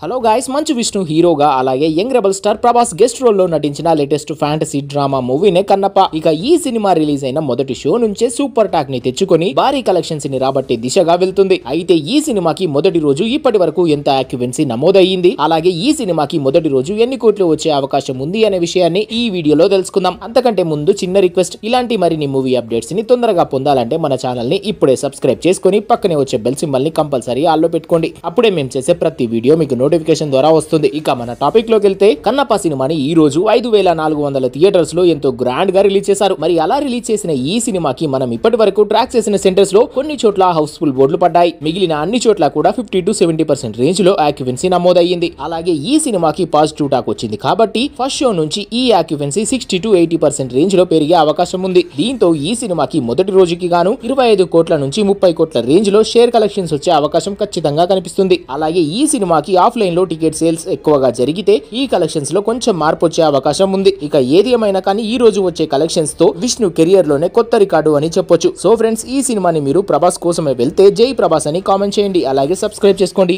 Hello guys, మంచు విష్ణు హీరోగా అలాగే young rebel star Prabhas guest role లో నటించిన లేటెస్ట్ ఫ్యాంటసీ డ్రామా మూవీనే కన్నప్ప. ఇక ఈ సినిమా రిలీజ్ అయిన మొదటి షో నుంచే సూపర్ టాక్ ని తెచ్చుకొని భారీ కలెక్షన్స్ ని రాబట్టే దిశగా వెళ్తుంది. అయితే ఈ సినిమాకి మొదటి రోజు ఇప్పటి వరకు ఎంత ఆక్యుపెన్సీ నమోదయ్యింది, అలాగే ఈ సినిమాకి మొదటి రోజు ఎన్ని కోట్లు వచ్చే అవకాశం ఉంది అనే విషయాన్ని ఈ వీడియోలో తెలుసుకుందాం. అంతకంటే ముందు చిన్న రిక్వెస్ట్, ఇలాంటి మరిన్ని మూవీ అప్డేట్స్ ని తొందరగా పొందాలంటే మన ఛానల్ ని ఇప్పుడే సబ్స్క్రైబ్ చేసుకొని పక్కనే వచ్చే బెల్ సింబల్ ని కంపల్సరీ ఆల్లో పెట్టుకోండి. అప్పుడే మేము చేసే ప్రతి వీడియో మీకు నోటిఫికేషన్ ద్వారా వస్తుంది. ఇక మన టాపిక్ లోకి వెళ్తే, కన్నప్ప సినిమాని ఈ రోజు 5400 థియేటర్స్ లో ఎంతో గ్రాండ్ గా రిలీజ్ చేశారు. మరి అలా రిలీజ్ చేసిన ఈ సినిమాకి మనం ఇప్పటి వరకు ట్రాక్ చేసిన సెంటర్స్ లో కొన్ని చోట్ల హౌస్ఫుల్ బోర్డులు పడ్డాయి. మిగిలిన అన్ని చోట్ల కూడా 50 to 70% రేంజ్ లో ఆక్యుపెన్సీ నమోదయ్యింది. అలాగే ఈ సినిమాకి పాజిటివ్ టాక్ వచ్చింది కాబట్టి ఫస్ట్ షో నుంచి ఈ ఆక్యుపెన్సీ 60 to 80% రేంజ్ లో పెరిగే అవకాశం ఉంది. దీంతో ఈ సినిమాకి మొదటి రోజుకి గాను 25 కోట్ల నుంచి 30 కోట్ల రేంజ్ లో షేర్ కలెక్షన్స్ వచ్చే అవకాశం ఖచ్చితంగా కనిపిస్తుంది. అలాగే ఈ సినిమాకి ఆఫ్లైన్ లో టికెట్ సేల్స్ ఎక్కువగా జరిగితే ఈ కలెక్షన్స్ లో కొంచెం మార్పు వచ్చే అవకాశం ఉంది. ఇక ఏది ఏమైనా కానీ ఈ రోజు వచ్చే కలెక్షన్స్ తో విష్ణు కెరియర్ లోనే కొత్త రికార్డు అని చెప్పొచ్చు. సో ఫ్రెండ్స్, ఈ సినిమాని మీరు ప్రభాస్ కోసమే వెళ్తే జై ప్రభాస్ అని కామెంట్ చేయండి, అలాగే సబ్స్క్రైబ్ చేసుకోండి.